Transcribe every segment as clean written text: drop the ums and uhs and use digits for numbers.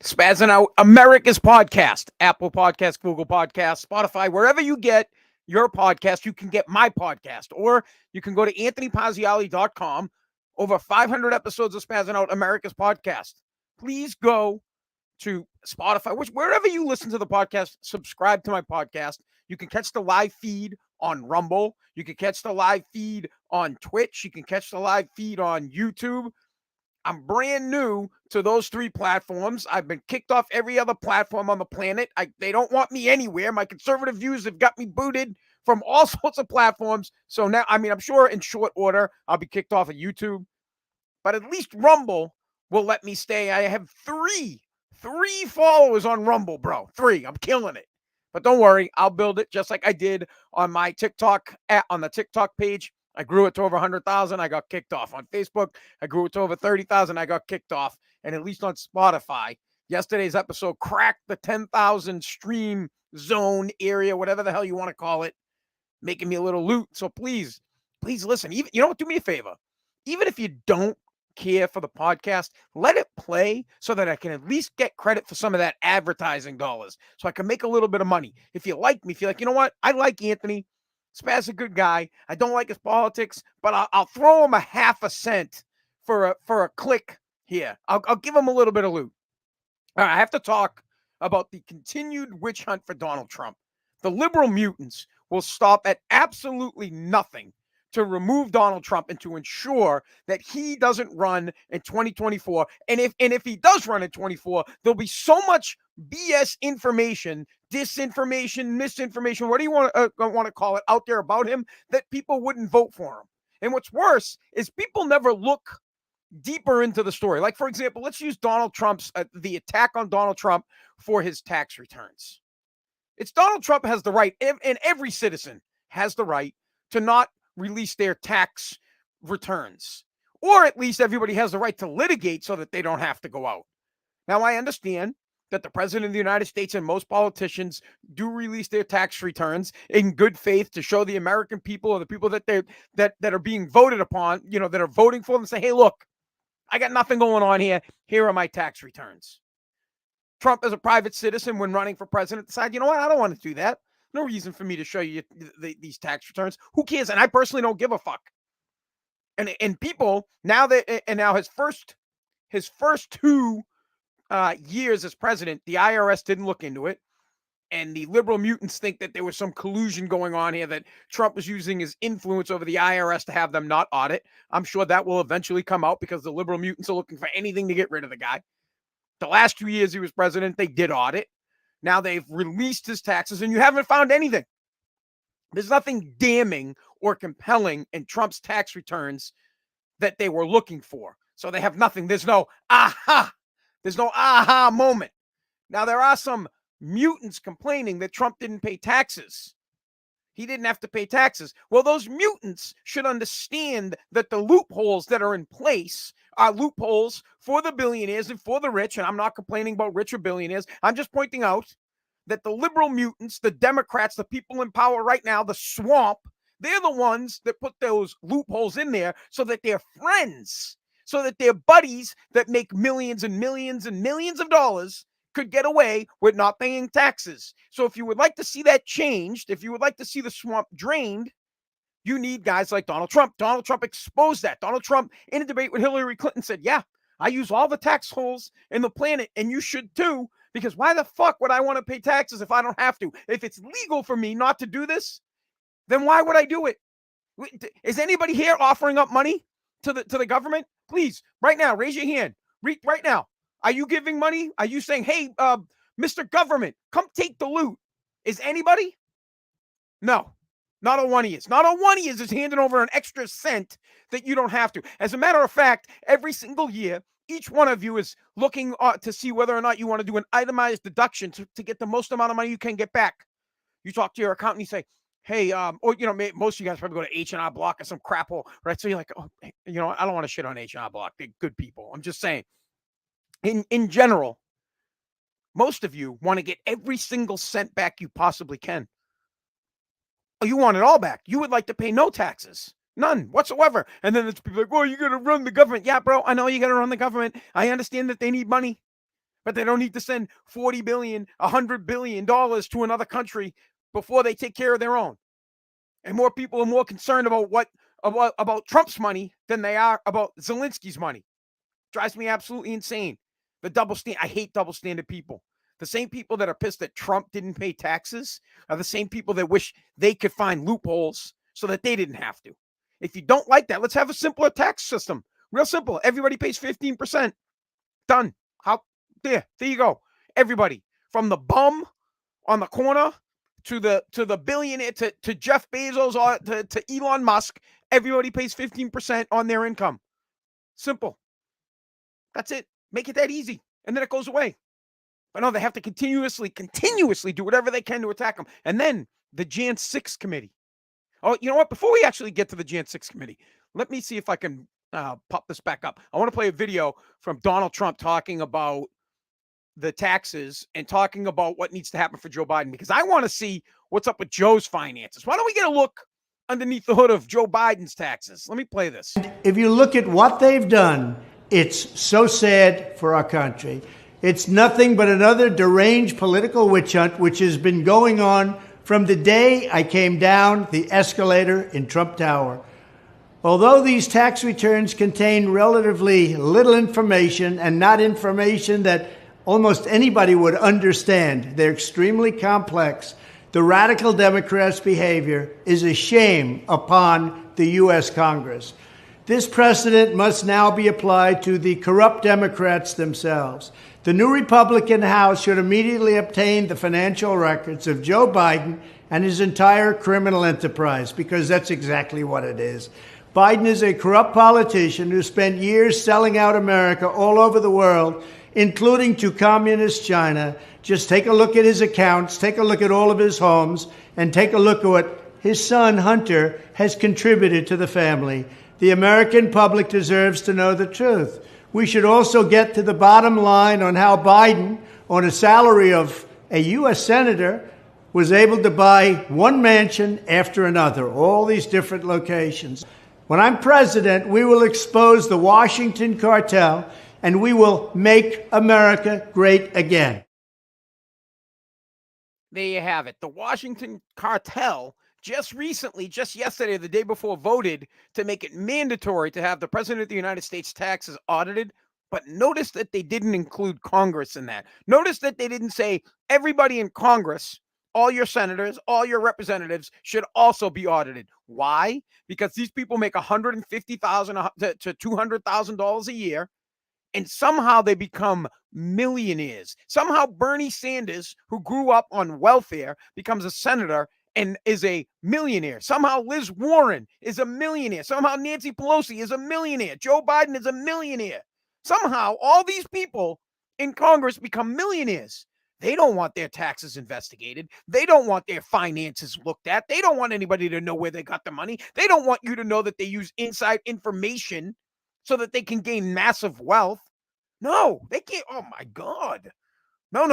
Spazzing Out, America's podcast, Apple Podcast, Google Podcast, Spotify, wherever you get your podcast, you can get my podcast. Or you can go to anthonypaziali.com. Over 500 episodes of Spazzing Out, America's podcast. Please go to Spotify, wherever you listen to the podcast, subscribe to my podcast. You can catch the live feed on Rumble. You can catch the live feed on Twitch. You can catch the live feed on YouTube. I'm brand new to those three platforms. I've been kicked off every other platform on the planet. They don't want me anywhere. My conservative views have got me booted from all sorts of platforms. So now, I'm sure in short order, I'll be kicked off of YouTube. But at least Rumble will let me stay. I have three followers on Rumble, bro. 3. I'm killing it. But don't worry, I'll build it just like I did on my TikTok, on the TikTok page. I grew it to over 100,000. I got kicked off. On Facebook, I grew it to over 30,000. I got kicked off. And at least on Spotify, yesterday's episode cracked the 10,000 stream zone area, whatever the hell you want to call it, making me a little loot. So please listen. Even, you know what? Do me a favor. Even if you don't care for the podcast, let it play so that I can at least get credit for some of that advertising dollars so I can make a little bit of money. If you like me, if you're like, you know what? I like Anthony. Spaz a good guy. I don't like his politics, but I'll throw him a half a cent for a click here. I'll give him a little bit of loot. All right, I have to talk about the continued witch hunt for Donald Trump. The liberal mutants will stop at absolutely nothing to remove Donald Trump and to ensure that he doesn't run in 2024. And if he does run in 24, there'll be so much BS information, disinformation, misinformation, what do you want to call it, out there about him, that people wouldn't vote for him. And what's worse is people never look deeper into the story. Like, for example, let's use Donald Trump's the attack on Donald Trump for his tax returns. It's Donald Trump has the right, and every citizen has the right to not release their tax returns. Or at least everybody has the right to litigate so that they don't have to go out. Now, I understand that the president of the United States and most politicians do release their tax returns in good faith to show the American people or the people that that are being voted upon, that are voting for them, say, hey, look, I got nothing going on here. Here are my tax returns. Trump, as a private citizen, when running for president, decided, you know what? I don't want to do that. No reason for me to show you these tax returns. Who cares? And I personally don't give a fuck. And people now his first 2 years as president, the IRS didn't look into it. And the liberal mutants think that there was some collusion going on here, that Trump was using his influence over the IRS to have them not audit. I'm sure that will eventually come out because the liberal mutants are looking for anything to get rid of the guy. The last 2 years he was president, they did audit. Now they've released his taxes and you haven't found anything. There's nothing damning or compelling in Trump's tax returns that they were looking for. So they have nothing. There's no aha. There's no aha moment. Now, there are some mutants complaining that Trump didn't pay taxes. He didn't have to pay taxes. Well, those mutants should understand that the loopholes that are in place are loopholes for the billionaires and for the rich. And I'm not complaining about rich or billionaires. I'm just pointing out that the liberal mutants, the Democrats, the people in power right now, the swamp, they're the ones that put those loopholes in there so that their friends, so that their buddies that make millions and millions and millions of dollars could get away with not paying taxes. So if you would like to see that changed, if you would like to see the swamp drained, you need guys like Donald Trump. Donald Trump exposed that. Donald Trump, in a debate with Hillary Clinton, said, yeah, I use all the tax holes in the planet, and you should too, because why the fuck would I want to pay taxes if I don't have to? If it's legal for me not to do this, then why would I do it? Is anybody here offering up money to the government? Please, right now, raise your hand. Right now. Are you giving money? Are you saying, hey, Mr. Government, come take the loot? Is anybody? No, not a one of you. Not a one of you is handing over an extra cent that you don't have to. As a matter of fact, every single year, each one of you is looking to see whether or not you want to do an itemized deduction to get the most amount of money you can get back. You talk to your accountant, you say, hey, or, most of you guys probably go to H&R Block or some crap hole, right? So you're like, oh, I don't want to shit on H&R Block. They're good people. I'm just saying. In general, most of you want to get every single cent back you possibly can. Oh, you want it all back. You would like to pay no taxes. None whatsoever. And then it's people like, well, you got to run the government. Yeah, bro, I know you got to run the government. I understand that they need money. but they don't need to send 40 billion, $100 billion to another country before they take care of their own. And more people are more concerned about Trump's money than they are about Zelensky's money. Drives me absolutely insane. The double standard. I hate double standard people. The same people that are pissed that Trump didn't pay taxes are the same people that wish they could find loopholes so that they didn't have to. If you don't like that, let's have a simpler tax system. Real simple. Everybody pays 15%. Done. There you go. Everybody, from the bum on the corner to the billionaire, to Jeff Bezos, or to Elon Musk, everybody pays 15% on their income. Simple. That's it. Make it that easy. And then it goes away. But no, they have to continuously do whatever they can to attack them. And then the Jan 6 committee. Oh, you know what? Before we actually get to the Jan 6 committee, let me see if I can pop this back up. I want to play a video from Donald Trump talking about the taxes and talking about what needs to happen for Joe Biden, because I want to see what's up with Joe's finances. Why don't we get a look underneath the hood of Joe Biden's taxes? Let me play this. If you look at what they've done, it's so sad for our country. It's nothing but another deranged political witch hunt, which has been going on from the day I came down the escalator in Trump Tower. Although these tax returns contain relatively little information and not information that almost anybody would understand, they're extremely complex. The radical Democrats' behavior is a shame upon the U.S. Congress. This precedent must now be applied to the corrupt Democrats themselves. The new Republican House should immediately obtain the financial records of Joe Biden and his entire criminal enterprise, because that's exactly what it is. Biden is a corrupt politician who spent years selling out America all over the world, including to communist China. Just take a look at his accounts, take a look at all of his homes, and take a look at what his son, Hunter, has contributed to the family. The American public deserves to know the truth. We should also get to the bottom line on how Biden, on a salary of a U.S. senator, was able to buy one mansion after another, all these different locations. When I'm president, we will expose the Washington cartel, and we will make America great again. There you have it. The Washington cartel just recently, just yesterday, the day before, voted to make it mandatory to have the President of the United States taxes audited. But notice that they didn't include Congress in that. Notice that they didn't say everybody in Congress, all your senators, all your representatives should also be audited. Why? Because these people make $150,000 to $200,000 a year, and somehow they become millionaires. Somehow Bernie Sanders, who grew up on welfare, becomes a senator and is a millionaire. Somehow Liz Warren is a millionaire. Somehow Nancy Pelosi is a millionaire. Joe Biden is a millionaire. Somehow all these people in Congress become millionaires. They don't want their taxes investigated. They don't want their finances looked at. They don't want anybody to know where they got the money. They don't want you to know that they use inside information so that they can gain massive wealth. No, they can't. Oh my God. No.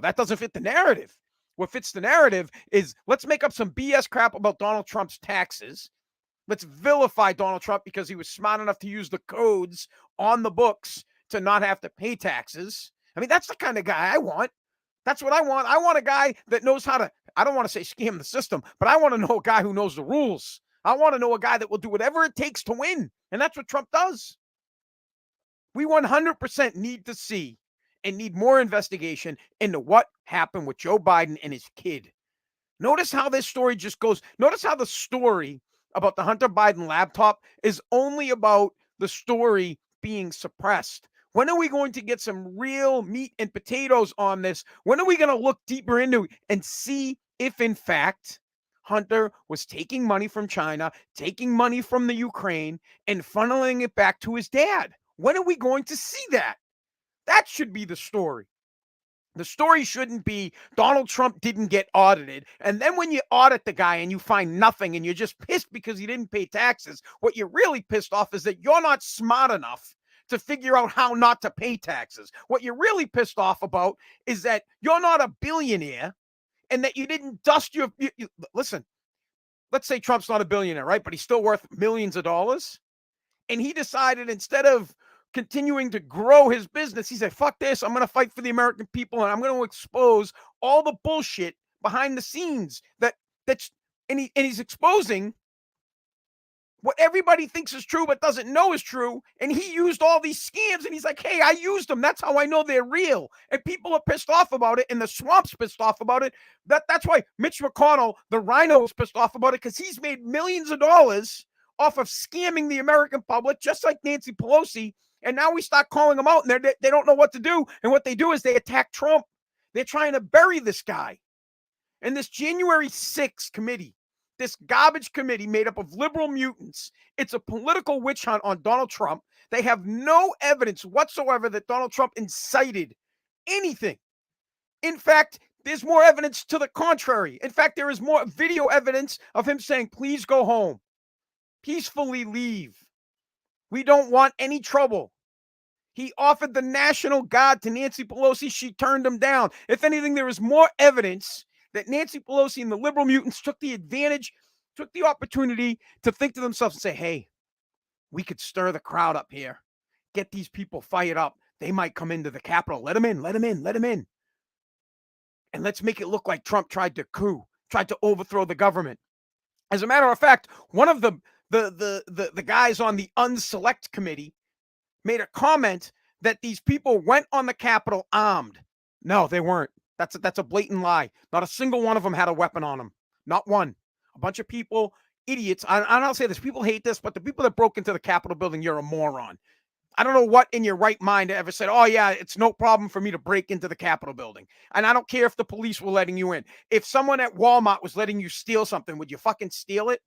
That doesn't fit the narrative. What fits the narrative is, let's make up some BS crap about Donald Trump's taxes. Let's vilify Donald Trump because he was smart enough to use the codes on the books to not have to pay taxes. I mean, that's the kind of guy I want. That's what I want. I want a guy that knows how to, I don't want to say scam the system, but I want to know a guy who knows the rules. I want to know a guy that will do whatever it takes to win. And that's what Trump does. We 100% need to see and need more investigation into what happened with Joe Biden and his kid. Notice how this story just goes. Notice how the story about the Hunter Biden laptop is only about the story being suppressed. When are we going to get some real meat and potatoes on this? When are we going to look deeper into it and see if, in fact, Hunter was taking money from China, taking money from the Ukraine, and funneling it back to his dad? When are we going to see that? That should be the story. The story shouldn't be Donald Trump didn't get audited. And then when you audit the guy and you find nothing and you're just pissed because he didn't pay taxes, what you're really pissed off is that you're not smart enough to figure out how not to pay taxes. What you're really pissed off about is that you're not a billionaire and that you didn't dust your... Listen, let's say Trump's not a billionaire, right? But he's still worth millions of dollars. And he decided, instead of continuing to grow his business. He said, fuck this. I'm going to fight for the American people, and I'm going to expose all the bullshit behind the scenes and he's exposing what everybody thinks is true but doesn't know is true. And he used all these scams, and he's like, hey, I used them. That's how I know they're real. And people are pissed off about it, and the swamp's pissed off about it. That's why Mitch McConnell, the rhino, is pissed off about it, because he's made millions of dollars off of scamming the American public, just like Nancy Pelosi. And now we start calling them out, and they don't know what to do. And what they do is they attack Trump. They're trying to bury this guy. And this January 6th committee, this garbage committee made up of liberal mutants, it's a political witch hunt on Donald Trump. They have no evidence whatsoever that Donald Trump incited anything. In fact, there's more evidence to the contrary. In fact, there is more video evidence of him saying, please go home. Peacefully leave. We don't want any trouble. He offered the National Guard to Nancy Pelosi. She turned him down. If anything, there is more evidence that Nancy Pelosi and the liberal mutants took the opportunity to think to themselves and say, hey, we could stir the crowd up here, get these people fired up. They might come into the Capitol. Let them in. And let's make it look like Trump tried to overthrow the government. As a matter of fact, one of the guys on the Unselect committee made a comment that these people went on the Capitol armed. No, they weren't. That's a blatant lie. Not a single one of them had a weapon on them. Not one. A bunch of people, idiots. I'll say this. People hate this, but the people that broke into the Capitol building, you're a moron. I don't know what in your right mind ever said, oh, yeah, it's no problem for me to break into the Capitol building. And I don't care if the police were letting you in. If someone at Walmart was letting you steal something, would you fucking steal it?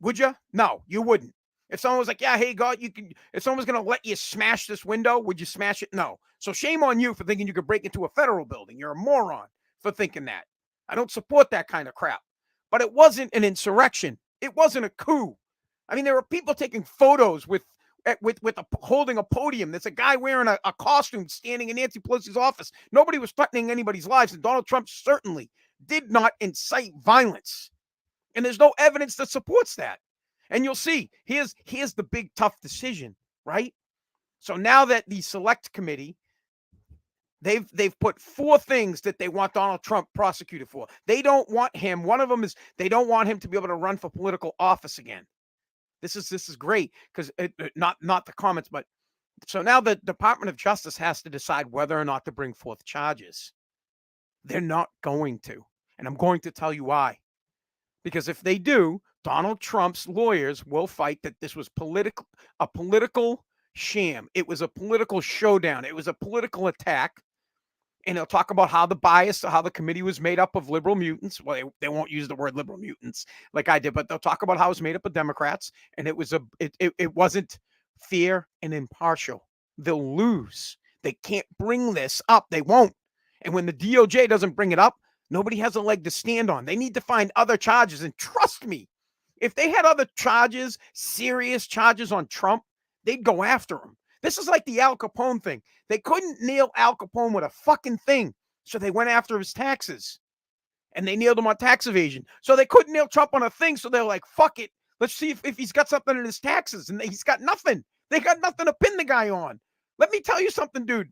Would you? No, you wouldn't. If someone was like, yeah, hey, God, if someone was going to let you smash this window, would you smash it? No. So shame on you for thinking you could break into a federal building. You're a moron for thinking that. I don't support that kind of crap. But it wasn't an insurrection. It wasn't a coup. I mean, there were people taking photos holding a podium. There's a guy wearing a costume standing in Nancy Pelosi's office. Nobody was threatening anybody's lives, and Donald Trump certainly did not incite violence. And there's no evidence that supports that. And you'll see, here's the big tough decision, right? So now that the Select Committee, they've put 4 things that they want Donald Trump prosecuted for. They don't want him. One of them is they don't want him to be able to run for political office again. This is great because not the comments, but so now the Department of Justice has to decide whether or not to bring forth charges. They're not going to, and I'm going to tell you why. Because if they do, Donald Trump's lawyers will fight that this was a political sham. It was a political showdown. It was a political attack. And they'll talk about how the committee was made up of liberal mutants. Well, they won't use the word liberal mutants like I did, but they'll talk about how it was made up of Democrats. And it wasn't fair and impartial. They'll lose. They can't bring this up. They won't. And when the DOJ doesn't bring it up, nobody has a leg to stand on. They need to find other charges. And trust me, if they had other charges, serious charges on Trump, they'd go after him. This is like the Al Capone thing. They couldn't nail Al Capone with a fucking thing. So they went after his taxes. And they nailed him on tax evasion. So they couldn't nail Trump on a thing. So they're like, fuck it. Let's see if he's got something in his taxes. And he's got nothing. They got nothing to pin the guy on. Let me tell you something, dude.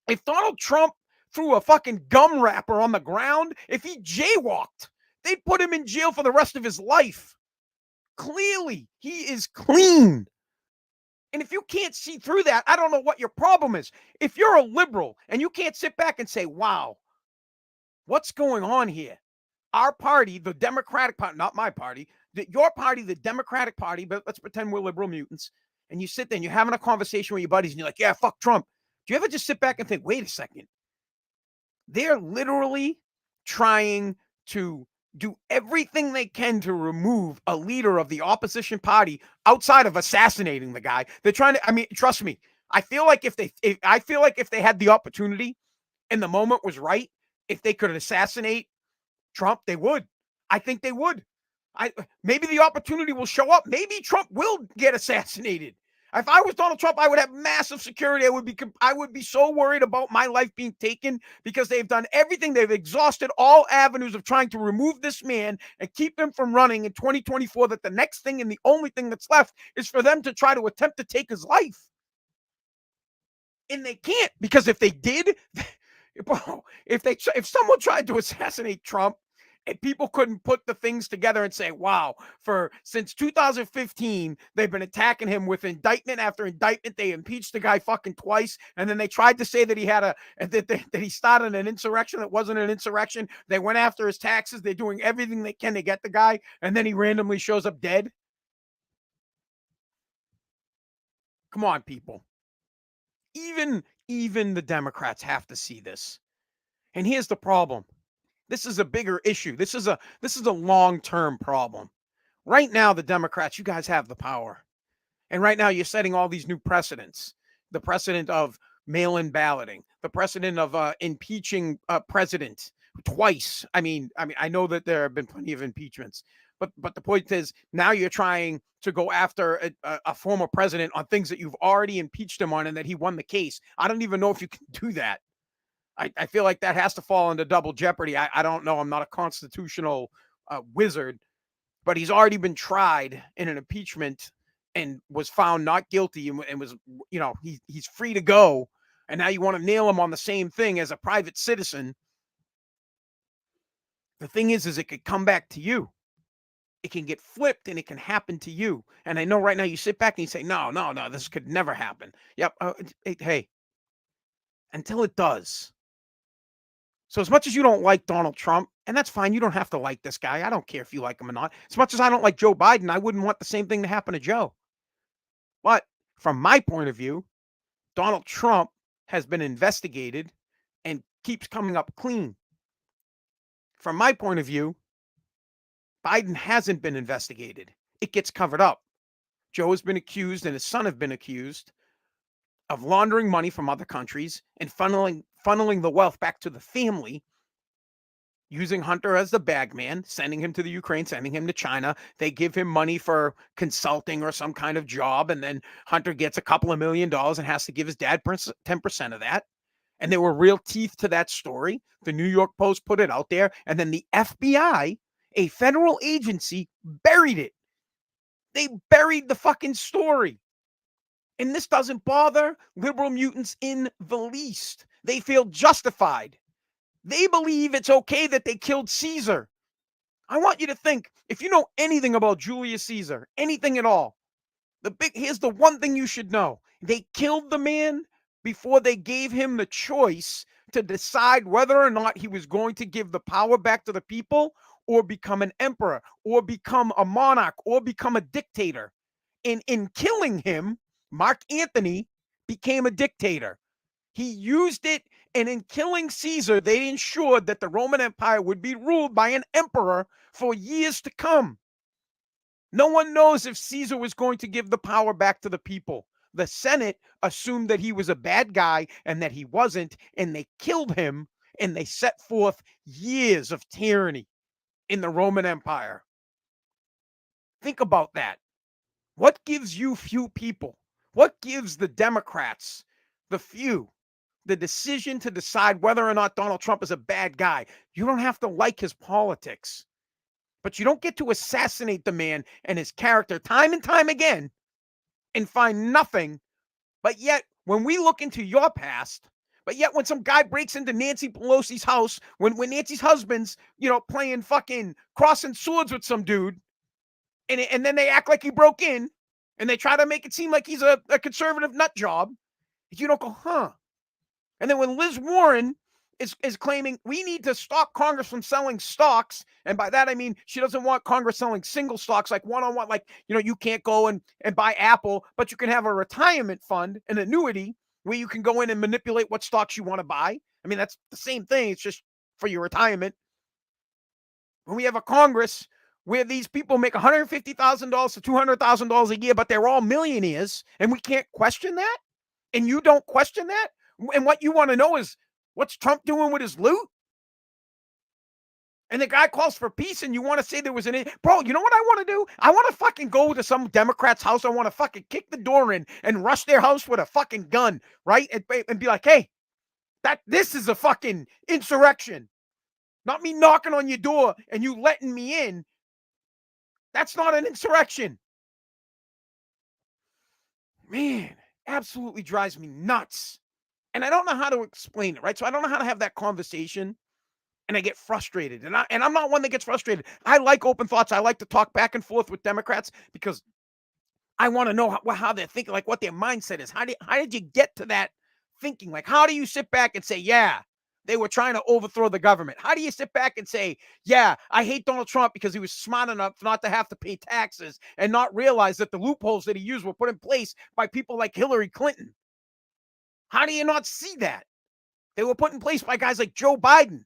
If Donald Trump threw a fucking gum wrapper on the ground, if he jaywalked, they'd put him in jail for the rest of his life. Clearly, he is clean. And if you can't see through that, I don't know what your problem is. If you're a liberal and you can't sit back and say, wow, what's going on here? Our party, the Democratic Party, not my party, your party, the Democratic Party, but let's pretend we're liberal mutants. And you sit there and you're having a conversation with your buddies and you're like, yeah, fuck Trump. Do you ever just sit back and think, wait a second? They're literally trying to do everything they can to remove a leader of the opposition party outside of assassinating the guy. They're trying to, I mean, trust me, I feel like if they had the opportunity and the moment was right, if they could assassinate Trump, they would. I think they would. Maybe the opportunity will show up. Maybe Trump will get assassinated. If I was Donald Trump, I would have massive security. I would be so worried about my life being taken because they've done everything. They've exhausted all avenues of trying to remove this man and keep him from running in 2024, that the next thing and the only thing that's left is for them to try to attempt to take his life. And they can't, because if they did, bro, if someone tried to assassinate Trump and people couldn't put the things together and say, wow, since 2015, they've been attacking him with indictment after indictment. They impeached the guy fucking twice. And then they tried to say that that he started an insurrection that wasn't an insurrection. They went after his taxes. They're doing everything they can to get the guy. And then he randomly shows up dead. Come on, people. Even the Democrats have to see this. And here's the problem. This is a bigger issue. This is a long-term problem. Right now, the Democrats, you guys have the power. And right now, you're setting all these new precedents. The precedent of mail-in balloting, the precedent of impeaching a president twice. I mean, I know that there have been plenty of impeachments, but the point is, now you're trying to go after a former president on things that you've already impeached him on and that he won the case. I don't even know if you can do that. I feel like that has to fall into double jeopardy. I don't know. I'm not a constitutional wizard, but he's already been tried in an impeachment and was found not guilty and was, he's free to go. And now you want to nail him on the same thing as a private citizen. The thing is it could come back to you. It can get flipped and it can happen to you. And I know right now you sit back and you say, no, this could never happen. Yep. Hey, until it does. So as much as you don't like Donald Trump, and that's fine, you don't have to like this guy. I don't care if you like him or not. As much as I don't like Joe Biden, I wouldn't want the same thing to happen to Joe. But from my point of view, Donald Trump has been investigated and keeps coming up clean. From my point of view, Biden hasn't been investigated. It gets covered up. Joe has been accused and his son have been accused of laundering money from other countries and funneling the wealth back to the family, using Hunter as the bag man, sending him to the Ukraine, sending him to China. They give him money for consulting or some kind of job, and then Hunter gets a couple of $1 million and has to give his dad 10% of that. And there were real teeth to that story. The New York Post put it out there, and then the FBI, a federal agency, buried it. They buried the fucking story. And this doesn't bother liberal mutants in the least. They feel justified. They believe it's okay that they killed Caesar. I want you to think, if you know anything about Julius Caesar, anything at all, here's the one thing you should know. They killed the man before they gave him the choice to decide whether or not he was going to give the power back to the people or become an emperor or become a monarch or become a dictator. And in killing him, Mark Antony became a dictator. He used it, and in killing Caesar, they ensured that the Roman Empire would be ruled by an emperor for years to come. No one knows if Caesar was going to give the power back to the people. The Senate assumed that he was a bad guy and that he wasn't, and they killed him, and they set forth years of tyranny in the Roman Empire. Think about that. What gives you few people? What gives the Democrats, the few, the decision to decide whether or not Donald Trump is a bad guy? You don't have to like his politics, but you don't get to assassinate the man and his character time and time again and find nothing. But yet, when we look into your past, but yet when some guy breaks into Nancy Pelosi's house, when Nancy's husband's, playing fucking crossing swords with some dude, and then they act like he broke in, and they try to make it seem like he's a conservative nut job, you don't go, huh? And then when Liz Warren is claiming we need to stop Congress from selling stocks, and by that I mean she doesn't want Congress selling single stocks, like one-on-one, like, you can't go and buy Apple, but you can have a retirement fund, an annuity, where you can go in and manipulate what stocks you want to buy. I mean, that's the same thing. It's just for your retirement. When we have a Congress where these people make $150,000 to $200,000 a year, but they're all millionaires, and we can't question that, and you don't question that, and what you want to know is, what's Trump doing with his loot? And the guy calls for peace, and you want to say there was bro, you know what I want to do? I want to fucking go to some Democrat's house. I want to fucking kick the door in and rush their house with a fucking gun, right? And be like, hey, this is a fucking insurrection. Not me knocking on your door and you letting me in. That's not an insurrection. Man, absolutely drives me nuts. And I don't know how to explain it, right? So I don't know how to have that conversation. And I get frustrated. And I'm not one that gets frustrated. I like open thoughts. I like to talk back and forth with Democrats because I want to know how they're thinking, like what their mindset is. How did you get to that thinking? Like, how do you sit back and say, yeah, they were trying to overthrow the government? How do you sit back and say, yeah, I hate Donald Trump because he was smart enough not to have to pay taxes and not realize that the loopholes that he used were put in place by people like Hillary Clinton? How do you not see that? They were put in place by guys like Joe Biden.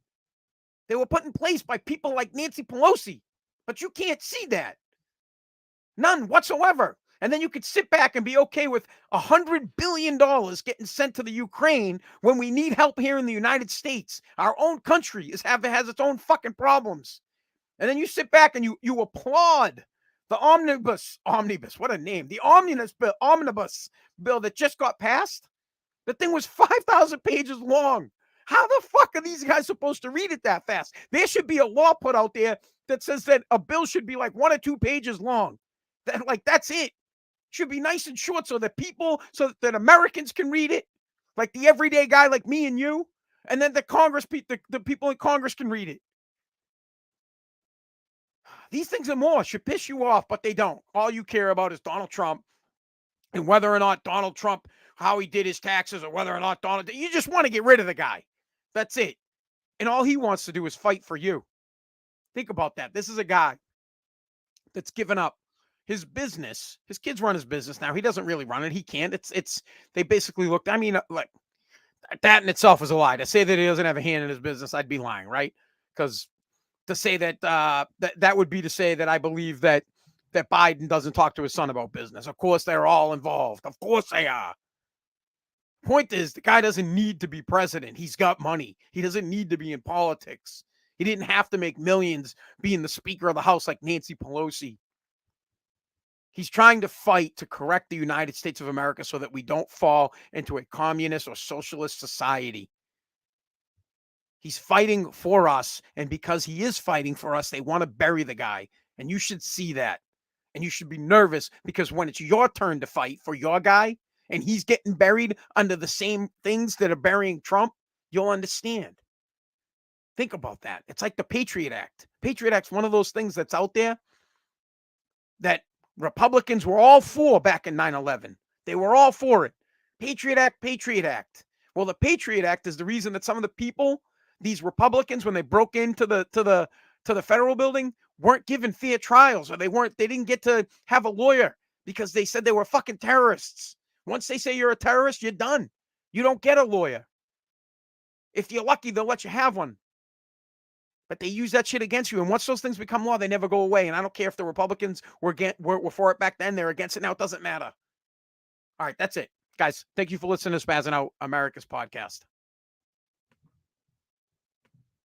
They were put in place by people like Nancy Pelosi, but you can't see that. None whatsoever. And then you could sit back and be okay with $100 billion getting sent to the Ukraine when we need help here in the United States. Our own country has its own fucking problems. And then you sit back and you applaud the omnibus, what a name, the omnibus bill that just got passed. The thing was 5,000 pages long. How the fuck are these guys supposed to read it that fast? There should be a law put out there that says that a bill should be like 1 or 2 pages long. That's it. Should be nice and short so that Americans can read it, like the everyday guy like me and you, and then the people in Congress can read it. These things and more should piss you off, but they don't. All you care about is Donald Trump and whether or not Donald Trump, how he did his taxes, or whether or not you just want to get rid of the guy. That's it. And all he wants to do is fight for you. Think about that. This is a guy that's given up his business. His kids run his business now. He doesn't really run it. He can't. They basically looked, I mean, like that in itself is a lie. To say that he doesn't have a hand in his business, I'd be lying, right? Because to say that that would be to say that I believe that Biden doesn't talk to his son about business. Of course, they're all involved. Of course they are. Point is, the guy doesn't need to be president. He's got money. He doesn't need to be in politics. He didn't have to make millions being the Speaker of the House like Nancy Pelosi. He's trying to fight to correct the United States of America so that we don't fall into a communist or socialist society. He's fighting for us, and because he is fighting for us, they want to bury the guy, and you should see that. And you should be nervous because when it's your turn to fight for your guy, and he's getting buried under the same things that are burying Trump, you'll understand. Think about that. It's like the Patriot Act. Patriot Act's one of those things that's out there that Republicans were all for back in 9/11. They were all for it. Patriot Act, Patriot Act. Well, the Patriot Act is the reason that some of the people, these Republicans, when they broke into the federal building, weren't given fair trials, or they didn't get to have a lawyer because they said they were fucking terrorists. Once they say you're a terrorist, you're done. You don't get a lawyer. If you're lucky, they'll let you have one. But they use that shit against you. And once those things become law, they never go away. And I don't care if the Republicans were for it back then. They're against it now. It doesn't matter. All right, that's it. Guys, thank you for listening to Spazzing Out, America's podcast.